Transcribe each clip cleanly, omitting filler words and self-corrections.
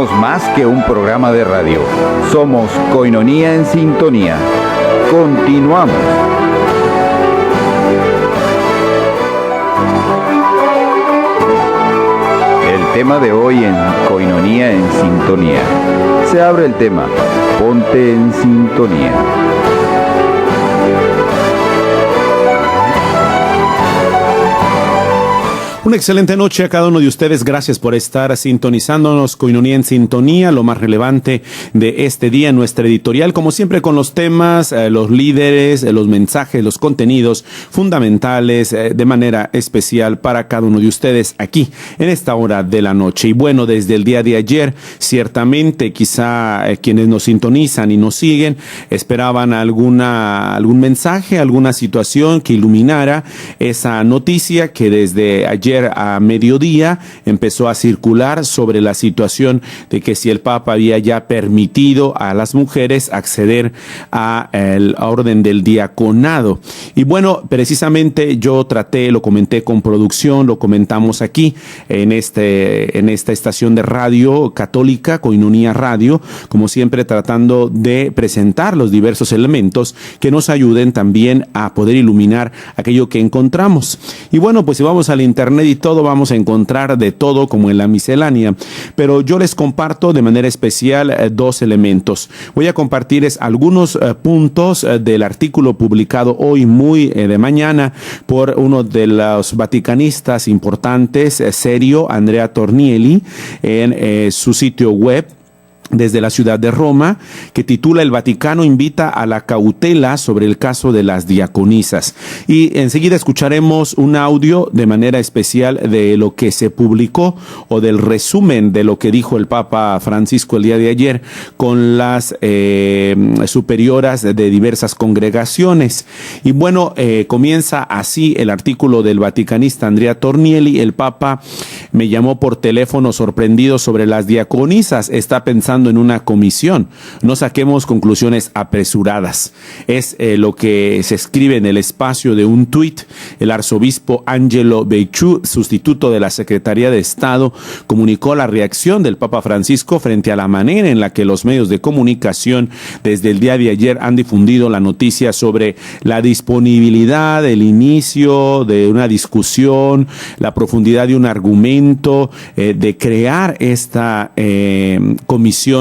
Somos más que un programa de radio. Somos Koinonía en Sintonía. Continuamos. El tema de hoy en Koinonía en Sintonía. Se abre el tema, ponte en sintonía. Una excelente noche a cada uno de ustedes. Gracias por estar sintonizándonos. Koinonía en Sintonía, lo más relevante de este día en nuestra editorial. Como siempre, con los temas, los líderes, los mensajes, los contenidos fundamentales de manera especial para cada uno de ustedes aquí en esta hora de la noche. Y bueno, desde el día de ayer, ciertamente, quizá quienes nos sintonizan y nos siguen esperaban algún mensaje, alguna situación que iluminara esa noticia que desde ayer a mediodía empezó a circular sobre la situación de que si el Papa había ya permitido a las mujeres acceder a el orden del diaconado. Y bueno, precisamente yo lo comenté con producción, lo comentamos aquí en esta estación de radio católica, Koinonía Radio, como siempre tratando de presentar los diversos elementos que nos ayuden también a poder iluminar aquello que encontramos. Y bueno, pues si vamos al internet y todo, vamos a encontrar de todo como en la miscelánea, pero yo les comparto de manera especial dos elementos. Voy a compartirles algunos puntos del artículo publicado hoy muy de mañana por uno de los vaticanistas importantes, serio, Andrea Tornielli, en su sitio web desde la ciudad de Roma, que titula "El Vaticano invita a la cautela sobre el caso de las diaconisas". Y enseguida escucharemos un audio de manera especial de lo que se publicó o del resumen de lo que dijo el Papa Francisco el día de ayer con las superioras de diversas congregaciones. Y bueno, comienza así el artículo del vaticanista Andrea Tornielli. El Papa me llamó por teléfono sorprendido sobre las diaconisas. Está pensando en una comisión. No saquemos conclusiones apresuradas. Es lo que se escribe en el espacio de un tuit. El arzobispo Angelo Becciu, sustituto de la Secretaría de Estado, comunicó la reacción del Papa Francisco frente a la manera en la que los medios de comunicación desde el día de ayer han difundido la noticia sobre la disponibilidad, el inicio de una discusión, la profundidad de un argumento, de crear esta comisión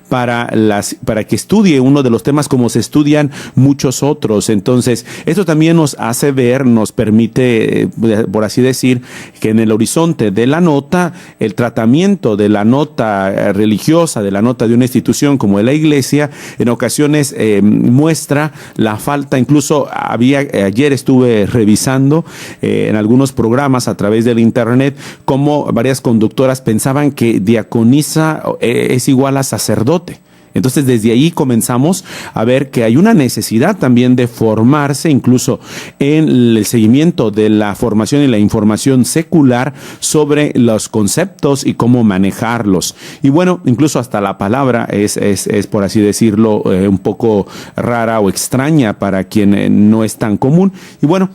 para que estudie uno de los temas como se estudian muchos otros. Entonces, esto también nos hace ver, nos permite, por así decir, que en el horizonte de la nota, el tratamiento de la nota religiosa, de la nota de una institución como la Iglesia, en ocasiones muestra la falta. Incluso ayer estuve revisando en algunos programas a través del internet cómo varias conductoras pensaban que diaconisa es igual a sacerdote. Entonces, desde ahí comenzamos a ver que hay una necesidad también de formarse, incluso en el seguimiento de la formación y la información secular sobre los conceptos y cómo manejarlos. Y bueno, incluso hasta la palabra es por así decirlo, un poco rara o extraña para quien no es tan común. Y bueno,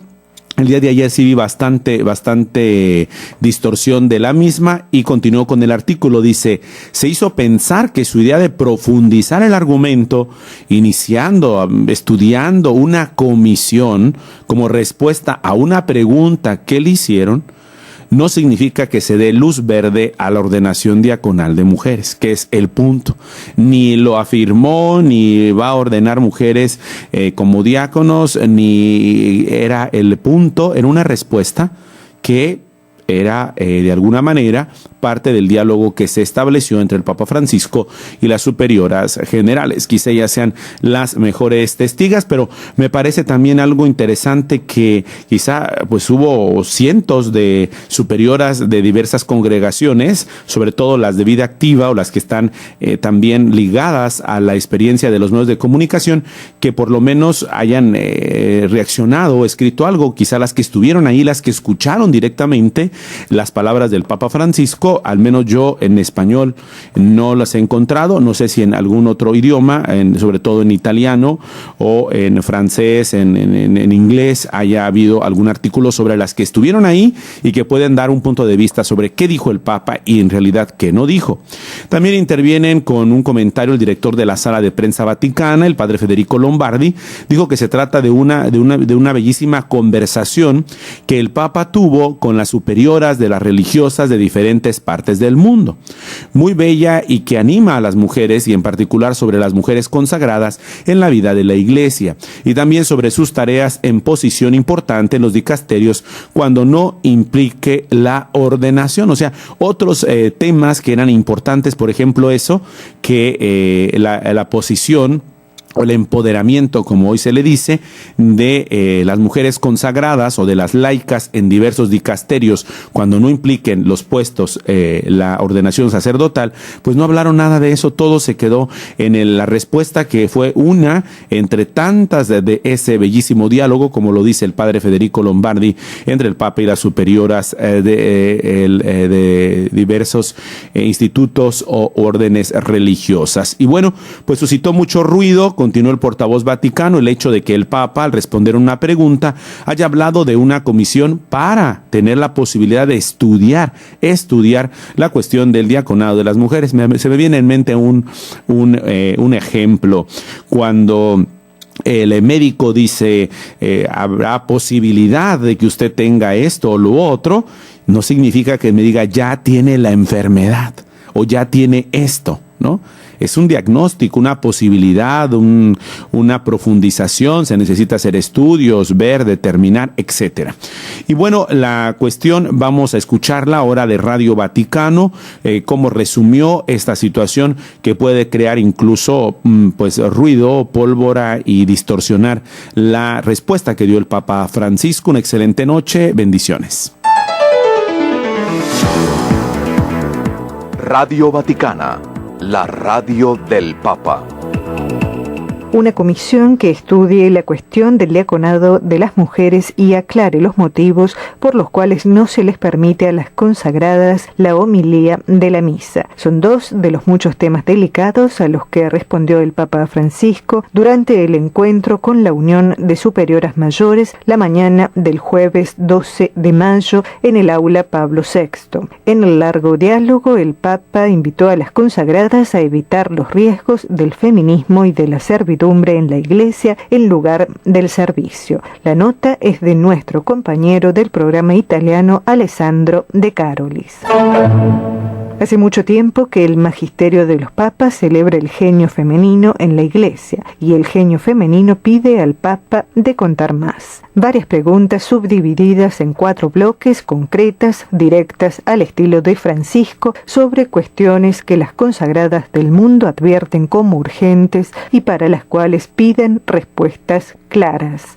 el día de ayer sí vi bastante distorsión de la misma y continuó con el artículo. Dice, se hizo pensar que su idea de profundizar el argumento, estudiando una comisión como respuesta a una pregunta que le hicieron, no significa que se dé luz verde a la ordenación diaconal de mujeres, que es el punto. Ni lo afirmó, ni va a ordenar mujeres como diáconos, ni era el punto. Era una respuesta que era de alguna manera parte del diálogo que se estableció entre el Papa Francisco y las superioras generales. Quizá ellas sean las mejores testigas, pero me parece también algo interesante que quizá pues hubo cientos de superioras de diversas congregaciones, sobre todo las de vida activa o las que están también ligadas a la experiencia de los medios de comunicación, que por lo menos hayan reaccionado o escrito algo. Quizá las que estuvieron ahí, las que escucharon directamente las palabras del Papa Francisco. Al menos yo en español no las he encontrado, no sé si en algún otro idioma, sobre todo en italiano o en francés, en inglés, haya habido algún artículo sobre las que estuvieron ahí y que pueden dar un punto de vista sobre qué dijo el Papa y en realidad qué no dijo. También intervienen con un comentario el director de la Sala de Prensa Vaticana, el padre Federico Lombardi. Dijo que se trata de una bellísima conversación que el Papa tuvo con las superioras de las religiosas de diferentes partes del mundo. Muy bella y que anima a las mujeres y en particular sobre las mujeres consagradas en la vida de la Iglesia y también sobre sus tareas en posición importante en los dicasterios cuando no implique la ordenación. O sea, otros temas que eran importantes, por ejemplo eso, que la posición o el empoderamiento, como hoy se le dice, de las mujeres consagradas o de las laicas en diversos dicasterios, cuando no impliquen los puestos, la ordenación sacerdotal, pues no hablaron nada de eso. Todo se quedó en la respuesta que fue una entre tantas de ese bellísimo diálogo, como lo dice el padre Federico Lombardi, entre el Papa y las superioras de diversos institutos o órdenes religiosas. Y bueno, pues suscitó mucho ruido. Continuó el portavoz vaticano el hecho de que el Papa, al responder una pregunta, haya hablado de una comisión para tener la posibilidad de estudiar la cuestión del diaconado de las mujeres. Se me viene en mente un ejemplo. Cuando el médico dice, habrá posibilidad de que usted tenga esto o lo otro, no significa que me diga ya tiene la enfermedad o ya tiene esto, ¿no? Es un diagnóstico, una posibilidad, una profundización, se necesita hacer estudios, ver, determinar, etcétera. Y bueno, la cuestión, vamos a escucharla ahora de Radio Vaticano, cómo resumió esta situación que puede crear incluso pues ruido, pólvora y distorsionar la respuesta que dio el Papa Francisco. Una excelente noche, bendiciones. Radio Vaticana, la radio del Papa. Una comisión que estudie la cuestión del diaconado de las mujeres y aclare los motivos por los cuales no se les permite a las consagradas la homilía de la misa. Son dos de los muchos temas delicados a los que respondió el Papa Francisco durante el encuentro con la Unión de Superioras Mayores la mañana del jueves 12 de mayo en el aula Pablo VI. En el largo diálogo, el Papa invitó a las consagradas a evitar los riesgos del feminismo y de la servidumbre en la Iglesia en lugar del servicio. La nota es de nuestro compañero del programa italiano Alessandro De Carolis. Hace mucho tiempo que el magisterio de los papas celebra el genio femenino en la Iglesia y el genio femenino pide al Papa de contar más. Varias preguntas subdivididas en 4 bloques concretas, directas al estilo de Francisco, sobre cuestiones que las consagradas del mundo advierten como urgentes y para las cuales piden respuestas claras.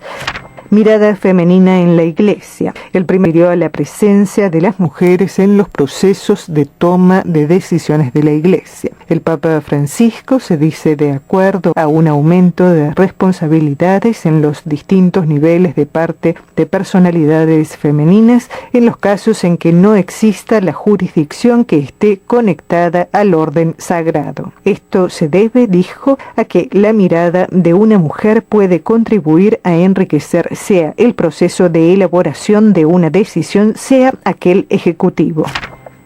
Mirada femenina en la Iglesia. El primero dio a la presencia de las mujeres en los procesos de toma de decisiones de la Iglesia. El Papa Francisco se dice de acuerdo a un aumento de responsabilidades en los distintos niveles de parte de personalidades femeninas en los casos en que no exista la jurisdicción que esté conectada al orden sagrado. Esto se debe, dijo, a que la mirada de una mujer puede contribuir a enriquecer sea el proceso de elaboración de una decisión, sea aquel ejecutivo.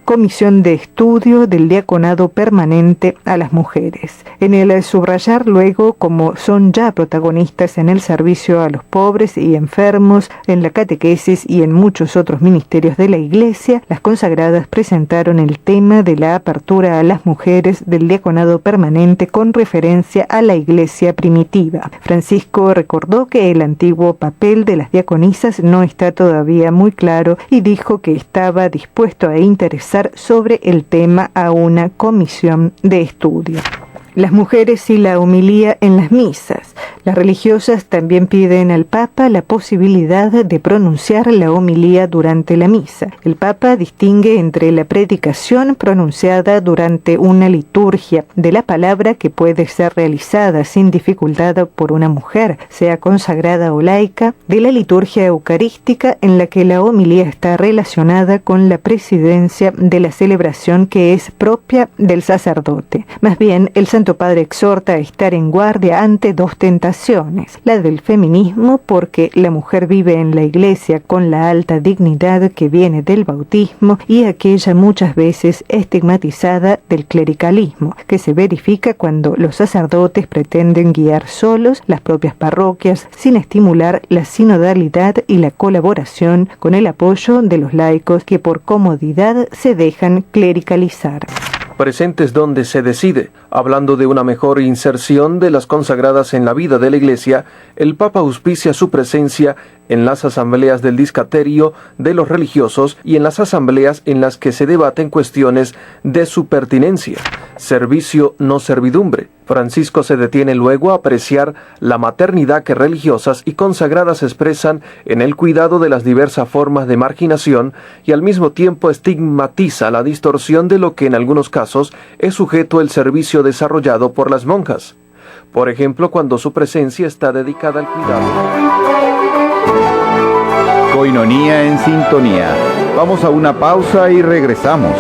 Comisión de Estudio del Diaconado Permanente a las Mujeres. En el subrayar luego, como son ya protagonistas en el servicio a los pobres y enfermos, en la catequesis y en muchos otros ministerios de la Iglesia, las consagradas presentaron el tema de la apertura a las mujeres del Diaconado Permanente con referencia a la Iglesia primitiva. Francisco recordó que el antiguo papel de las diaconisas no está todavía muy claro y dijo que estaba dispuesto a interesar sobre el tema a una comisión de estudio. Las mujeres y la homilía en las misas. Las religiosas también piden al Papa la posibilidad de pronunciar la homilía durante la misa. El Papa distingue entre la predicación pronunciada durante una liturgia de la palabra que puede ser realizada sin dificultad por una mujer, sea consagrada o laica, de la liturgia eucarística en la que la homilía está relacionada con la presidencia de la celebración que es propia del sacerdote. Más bien, el Santo Padre exhorta a estar en guardia ante dos tentaciones: la del feminismo, porque la mujer vive en la Iglesia con la alta dignidad que viene del bautismo, y aquella muchas veces estigmatizada del clericalismo, que se verifica cuando los sacerdotes pretenden guiar solos las propias parroquias sin estimular la sinodalidad y la colaboración con el apoyo de los laicos que por comodidad se dejan clericalizar. Presentes donde se decide. Hablando de una mejor inserción de las consagradas en la vida de la Iglesia, el Papa auspicia su presencia en las asambleas del discaterio de los religiosos y en las asambleas en las que se debaten cuestiones de su pertinencia. Servicio, no servidumbre. Francisco se detiene luego a apreciar la maternidad que religiosas y consagradas expresan en el cuidado de las diversas formas de marginación y al mismo tiempo estigmatiza la distorsión de lo que en algunos casos es sujeto el servicio desarrollado por las monjas. Por ejemplo, cuando su presencia está dedicada al cuidado. Coinonía en sintonía. Vamos a una pausa y regresamos.